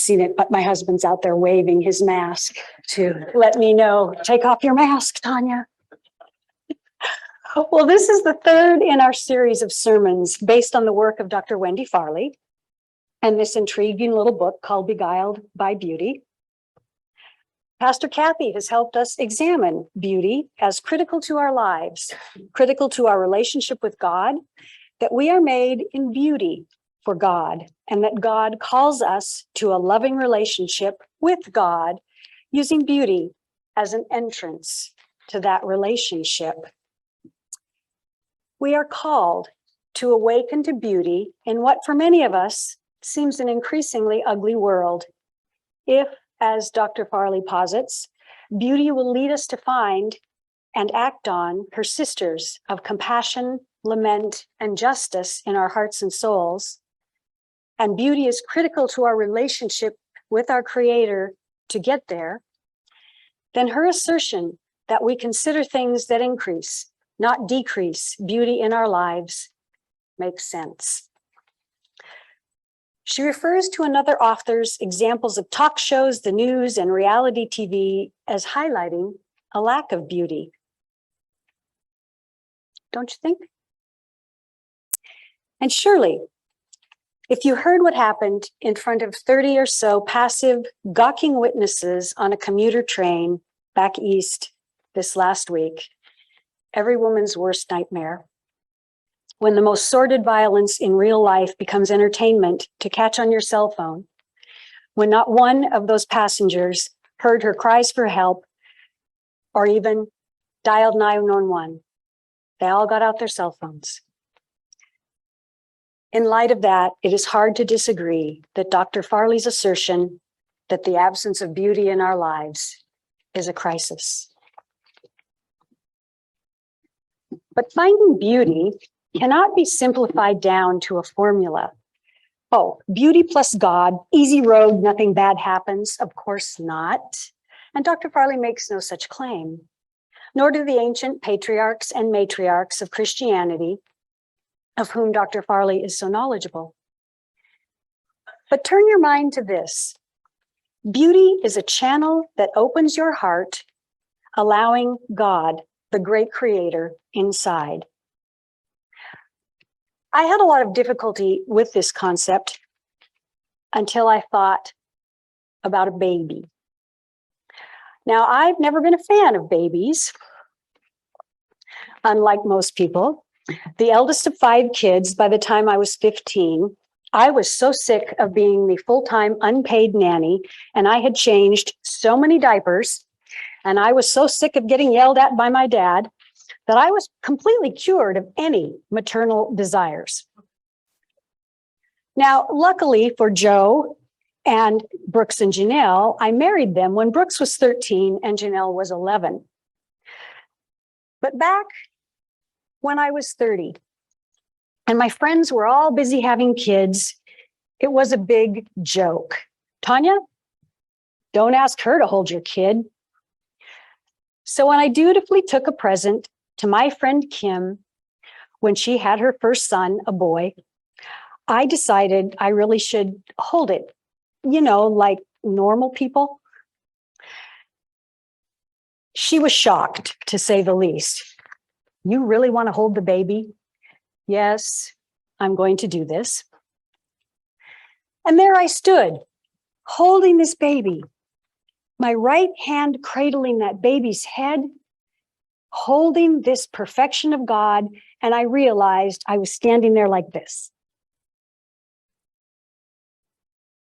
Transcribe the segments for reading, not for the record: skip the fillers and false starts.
seen it, but my husband's out there waving his mask to let me know, take off your mask, Tanya. Well, this is the third in our series of sermons based on the work of Dr. Wendy Farley and this intriguing little book called Beguiled by Beauty. Pastor Kathy has helped us examine beauty as critical to our lives, critical to our relationship with God, that we are made in beauty for God, and that God calls us to a loving relationship with God using beauty as an entrance to that relationship. We are called to awaken to beauty in what for many of us seems an increasingly ugly world. If, as Dr. Farley posits, beauty will lead us to find and act on her sisters of compassion, lament, and justice in our hearts and souls, and beauty is critical to our relationship with our Creator to get there, then her assertion that we consider things that increase, not decrease, beauty in our lives makes sense. She refers to another author's examples of talk shows, the news, and reality TV as highlighting a lack of beauty. Don't you think? And surely, if you heard what happened in front of 30 or so passive, gawking witnesses on a commuter train back east this last week, every woman's worst nightmare, when the most sordid violence in real life becomes entertainment to catch on your cell phone, when not one of those passengers heard her cries for help or even dialed 911, they all got out their cell phones. In light of that, it is hard to disagree that Dr. Farley's assertion that the absence of beauty in our lives is a crisis. But finding beauty cannot be simplified down to a formula. Oh, beauty plus God, easy road, nothing bad happens. Of course not. And Dr. Farley makes no such claim, nor do the ancient patriarchs and matriarchs of Christianity, of whom Dr. Farley is so knowledgeable. But turn your mind to this. Beauty is a channel that opens your heart, allowing God, the great creator, inside. I had a lot of difficulty with this concept until I thought about a baby. Now, I've never been a fan of babies, unlike most people. The eldest of 5 kids, by the time I was 15, I was so sick of being the full-time unpaid nanny, and I had changed so many diapers, and I was so sick of getting yelled at by my dad that I was completely cured of any maternal desires. Now, luckily for Joe and Brooks and Janelle, I married them when Brooks was 13 and Janelle was 11. But back when I was 30 and my friends were all busy having kids, it was a big joke. Tanya, don't ask her to hold your kid. So when I dutifully took a present to my friend Kim when she had her first son, a boy, I decided I really should hold it, you know, like normal people. She was shocked, to say the least. You really want to hold the baby? Yes, I'm going to do this. And there I stood, holding this baby, my right hand cradling that baby's head, holding this perfection of God, and I realized I was standing there like this.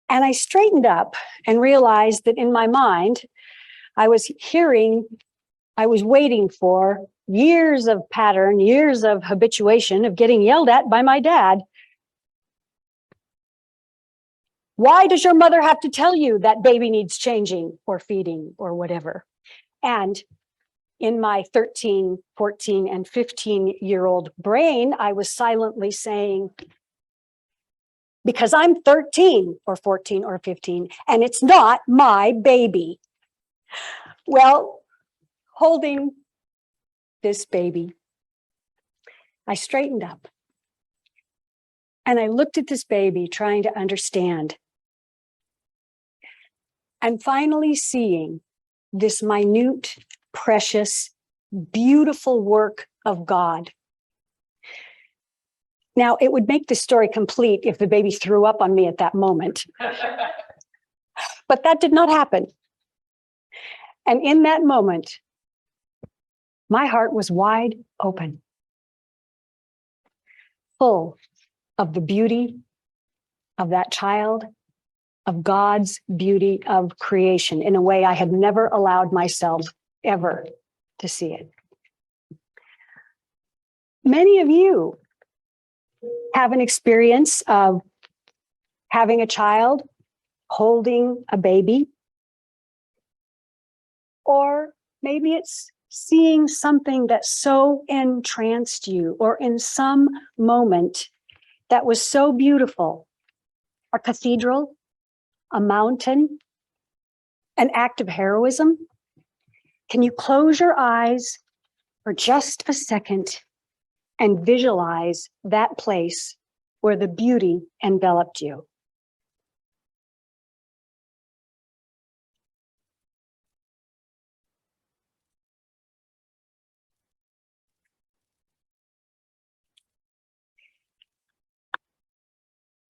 And I straightened up and realized that in my mind, I was waiting for years of pattern, years of habituation of getting yelled at by my dad. Why does your mother have to tell you that baby needs changing or feeding or whatever? And in my 13, 14, and 15-year-old brain, I was silently saying, because I'm 13 or 14 or 15, and it's not my baby. Well, holding this baby, I straightened up and I looked at this baby trying to understand. and finally seeing this minute, precious, beautiful work of God. Now, it would make the story complete if the baby threw up on me at that moment. But that did not happen. And in that moment, my heart was wide open, full of the beauty of that child, of God's beauty of creation in a way I had never allowed myself ever to see it. Many of you have an experience of having a child, holding a baby, or maybe it's seeing something that so entranced you, or in some moment that was so beautiful, a cathedral, a mountain, an act of heroism. Can you close your eyes for just a second and visualize that place where the beauty enveloped you?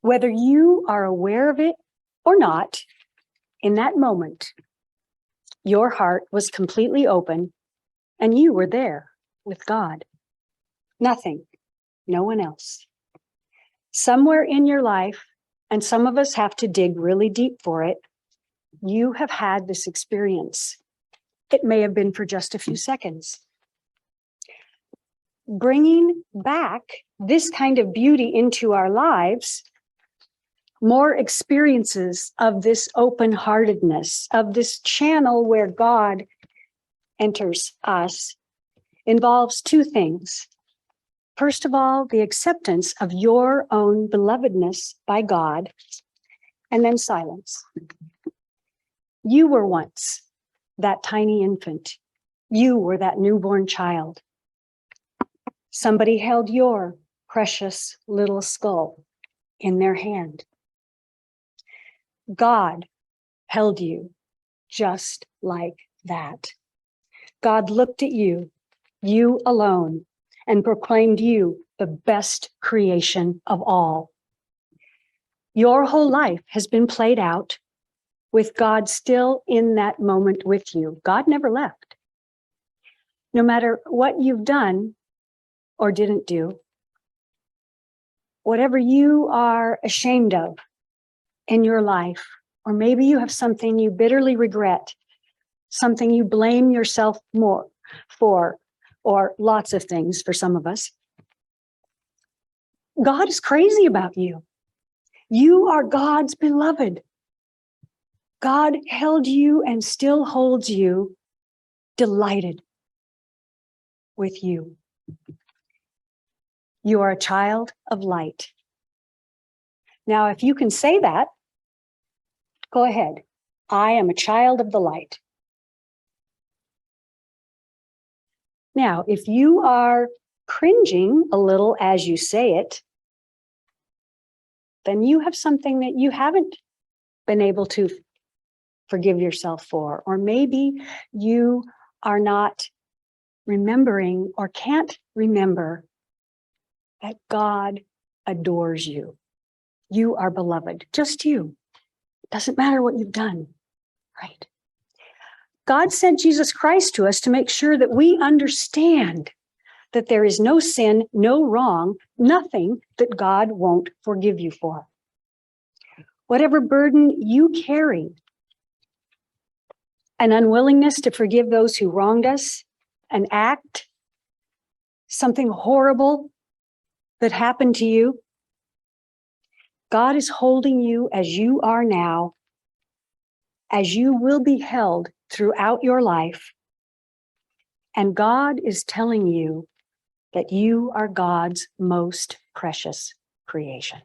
Whether you are aware of it or not, in that moment, your heart was completely open and you were there with God. Nothing, no one else. Somewhere in your life, and some of us have to dig really deep for it, you have had this experience. It may have been for just a few seconds. Bringing back this kind of beauty into our lives, more experiences of this open-heartedness, of this channel where God enters us, involves two things. First of all, the acceptance of your own belovedness by God, and then silence. You were once that tiny infant. You were that newborn child. Somebody held your precious little skull in their hand. God held you just like that. God looked at you, you alone, and proclaimed you the best creation of all. Your whole life has been played out with God still in that moment with you. God never left. No matter what you've done or didn't do, whatever you are ashamed of in your life, or maybe you have something you bitterly regret, something you blame yourself more for, or lots of things for some of us. God is crazy about you. You are God's beloved. God held you and still holds you, delighted with you. You are a child of light. Now, if you can say that, go ahead. I am a child of the light. Now, if you are cringing a little as you say it, then you have something that you haven't been able to forgive yourself for, or maybe you are not remembering or can't remember that God adores you. You are beloved, just you. It doesn't matter what you've done, right? God sent Jesus Christ to us to make sure that we understand that there is no sin, no wrong, nothing that God won't forgive you for. Whatever burden you carry, an unwillingness to forgive those who wronged us, an act, something horrible that happened to you, God is holding you as you are now, as you will be held throughout your life. And God is telling you that you are God's most precious creation.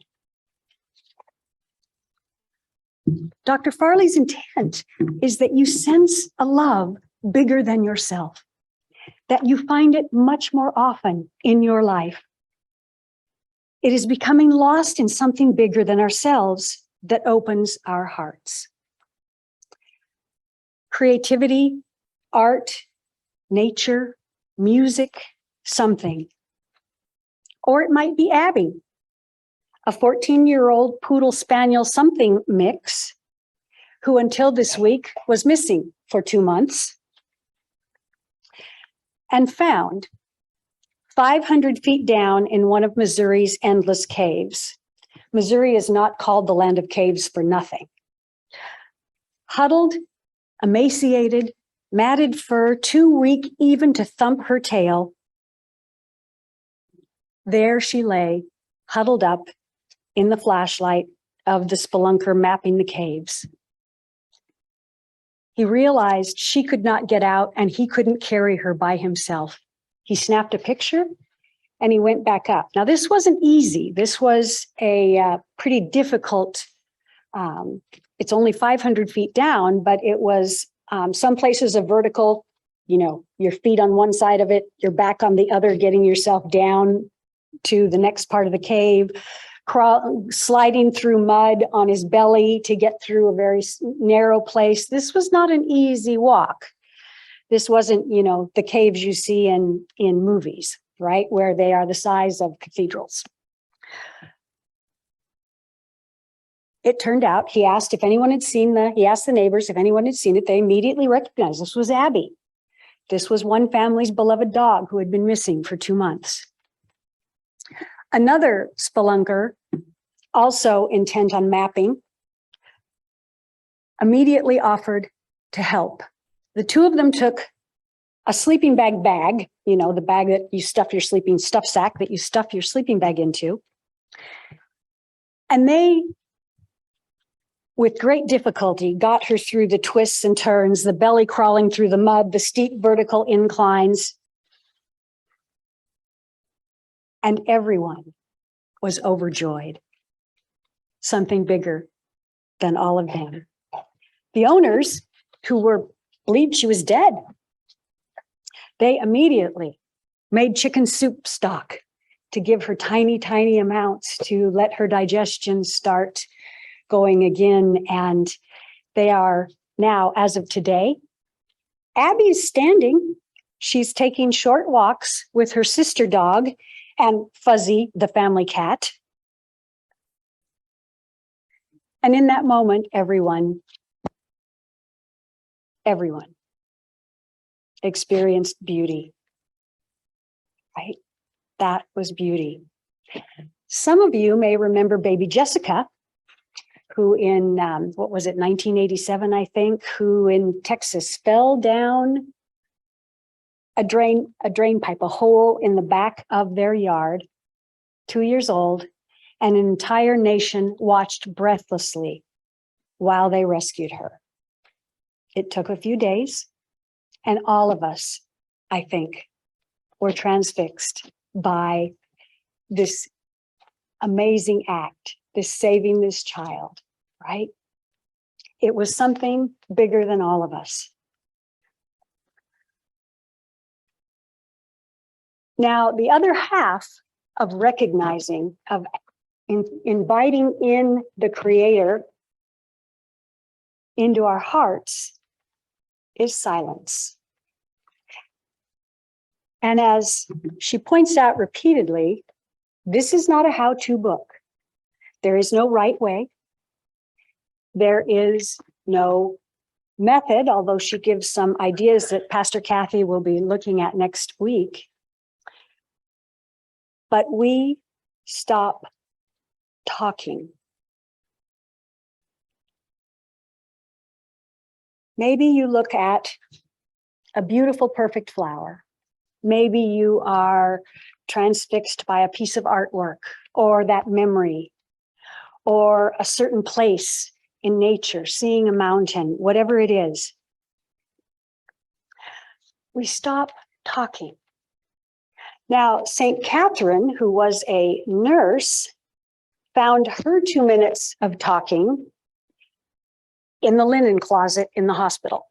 Dr. Farley's intent is that you sense a love bigger than yourself, that you find it much more often in your life. It is becoming lost in something bigger than ourselves that opens our hearts. creativity, art, nature, music, something. Or it might be Abby, a 14-year-old poodle spaniel something mix who until this week was missing for 2 months and found 500 feet down in one of Missouri's endless caves. Missouri is not called the land of caves for nothing. Huddled, emaciated, matted fur, too weak even to thump her tail, there she lay, huddled up in the flashlight of the spelunker mapping the caves. He realized she could not get out and he couldn't carry her by himself. He snapped a picture and he went back up. Now, this wasn't easy. This was a pretty difficult, it's only 500 feet down, but it was some places a vertical, you know, your feet on one side of it, your back on the other, getting yourself down to the next part of the cave, sliding through mud on his belly to get through a very narrow place. This was not an easy walk. This wasn't, you know, the caves you see in movies, right? Where they are the size of cathedrals. It turned out he asked if anyone had seen he asked the neighbors if anyone had seen it. They immediately recognized this was Abby. This was one family's beloved dog who had been missing for 2 months. Another spelunker, also intent on mapping, immediately offered to help. The two of them took a sleeping bag, you know, the bag that you stuff your stuff sack that you stuff your sleeping bag into. And they, with great difficulty, got her through the twists and turns, the belly crawling through the mud, the steep vertical inclines. And everyone was overjoyed. Something bigger than all of them. The owners, who believed she was dead, they immediately made chicken soup stock to give her tiny, tiny amounts to let her digestion start going again. And they are now, as of today, Abby's standing. She's taking short walks with her sister dog and Fuzzy, the family cat. And in that moment, everyone experienced beauty, right? That was beauty. Some of you may remember baby Jessica, who in, 1987, I think, who in Texas fell down a drain pipe, a hole in the back of their yard, 2 years old, and an entire nation watched breathlessly while they rescued her. It took a few days, and all of us, I think, were transfixed by this amazing act, this saving this child, right? It was something bigger than all of us. Now, the other half of recognizing, of inviting in the Creator into our hearts is silence. And as she points out repeatedly, this is not a how-to book. There is no right way. There is no method, although she gives some ideas that Pastor Kathy will be looking at next week. But we stop talking. Maybe you look at a beautiful, perfect flower. Maybe you are transfixed by a piece of artwork or that memory or a certain place in nature, seeing a mountain, whatever it is. We stop talking. Now, St. Catherine, who was a nurse, found her 2 minutes of talking in the linen closet in the hospital.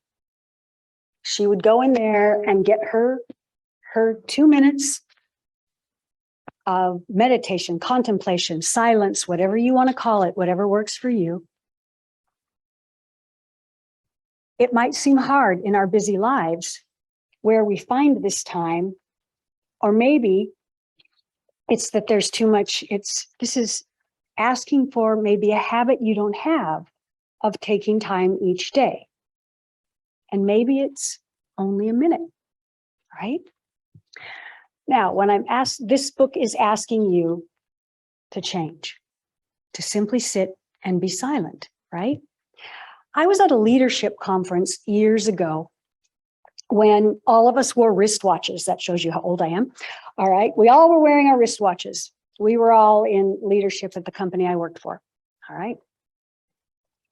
She would go in there and get her 2 minutes of meditation, contemplation, silence, whatever you want to call it, whatever works for you. It might seem hard in our busy lives where we find this time, or maybe it's that there's too much, this is asking for maybe a habit you don't have of taking time each day. And maybe it's only a minute, right? Now, when I'm asked, this book is asking you to change, to simply sit and be silent, right? I was at a leadership conference years ago when all of us wore wristwatches. That shows you how old I am. All right. We all were wearing our wristwatches. We were all in leadership at the company I worked for. All right.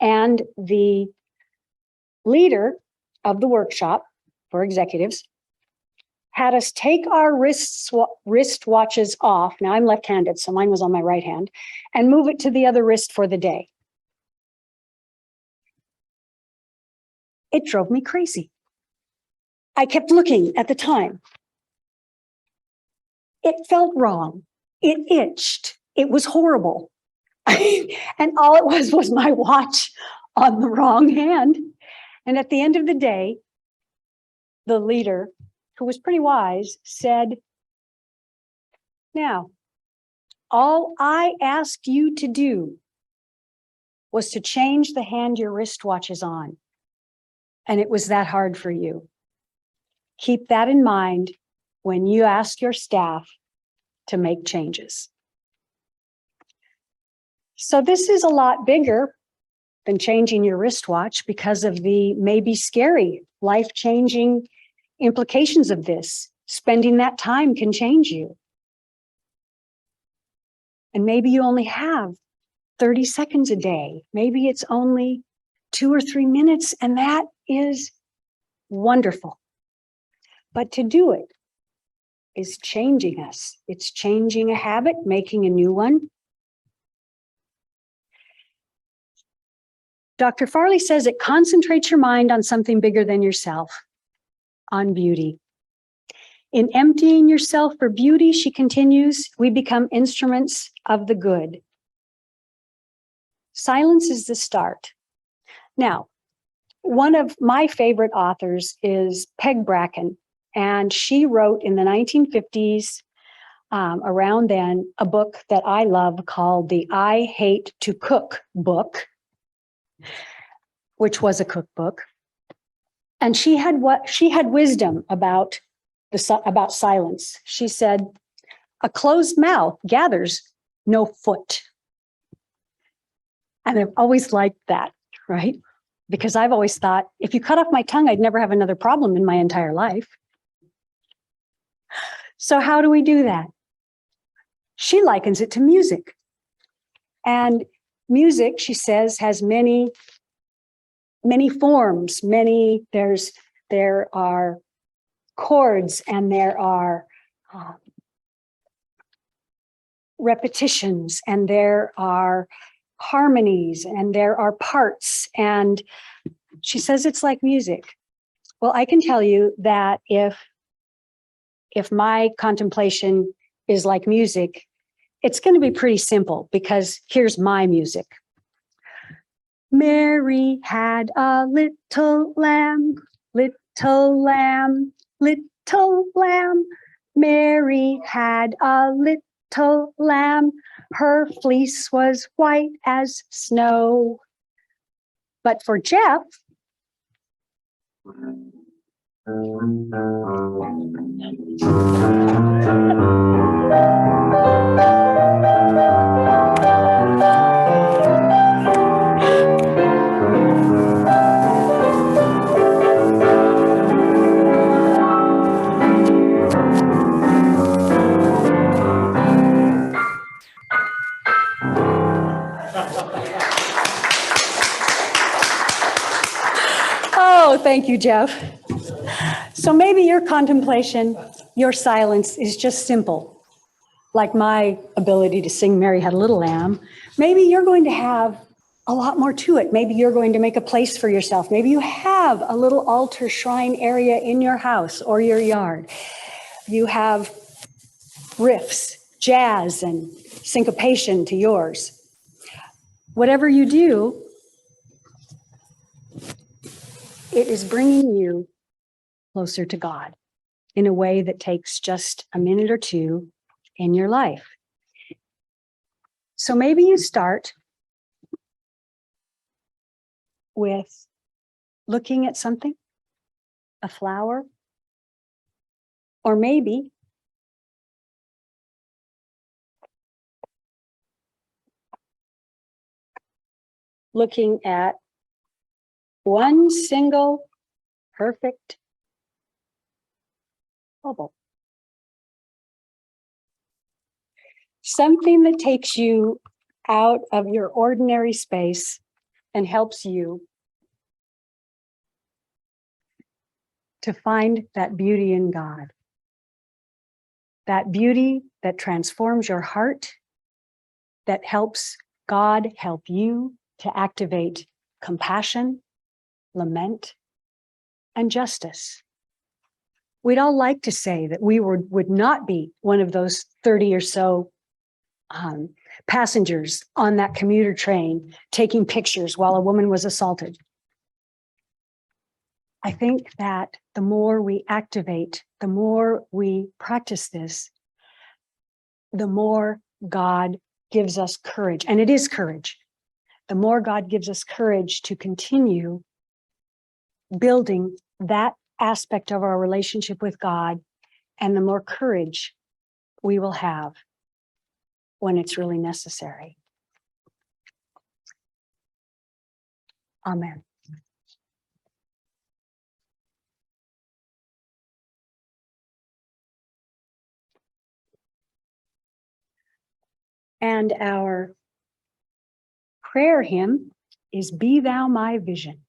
And the leader of the workshop for executives had us take our wristwatches off. Now I'm left-handed, so mine was on my right hand, and move it to the other wrist for the day. It drove me crazy. I kept looking at the time. It felt wrong. It itched. It was horrible. And all it was my watch on the wrong hand. And at the end of the day, the leader, who was pretty wise, said, now, all I asked you to do was to change the hand your wristwatch is on. And it was that hard for you. Keep that in mind when you ask your staff to make changes. So this is a lot bigger than changing your wristwatch because of the maybe scary, life-changing implications of this. Spending that time can change you. And maybe you only have 30 seconds a day. Maybe it's only 2 or 3 minutes, and that is wonderful. But to do it is changing us. It's changing a habit, making a new one. Dr. Farley says it concentrates your mind on something bigger than yourself, on beauty. In emptying yourself for beauty, she continues, we become instruments of the good. Silence is the start. Now, one of my favorite authors is Peg Bracken, and she wrote in the 1950s, around then, a book that I love called the I Hate to Cook book, which was a cookbook. And she had wisdom about silence. She said, a closed mouth gathers no foot. And I've always liked that, right? Because I've always thought, if you cut off my tongue, I'd never have another problem in my entire life. So how do we do that? She likens it to music. And music, she says, has many forms, there are chords, and there are repetitions, and there are harmonies, and there are parts. And she says it's like music. Well, I can tell you that if my contemplation is like music, it's going to be pretty simple, because here's my music. Mary had a little lamb, little lamb, little lamb. Mary had a little lamb. Her fleece was white as snow. But for Jeff, oh, thank you, Jeff. So maybe your contemplation, your silence is just simple, like my ability to sing Mary Had a Little Lamb. Maybe you're going to have a lot more to it. Maybe you're going to make a place for yourself. Maybe you have a little altar shrine area in your house or your yard. You have riffs, jazz, and syncopation to yours. Whatever you do, It is bringing you closer to God in a way that takes just a minute or two in your life. So maybe you start with looking at something, a flower, or maybe looking at one single perfect bubble. Something that takes you out of your ordinary space and helps you to find that beauty in God. That beauty that transforms your heart, that helps God help you to activate compassion, lament, and justice. We'd all like to say that we would not be one of those 30 or so passengers on that commuter train taking pictures while a woman was assaulted. I think that the more we activate, the more we practice this, the more God gives us courage. And it is courage. The more God gives us courage to continue building that aspect of our relationship with God, and the more courage we will have when it's really necessary. Amen. And our prayer hymn is Be Thou My Vision.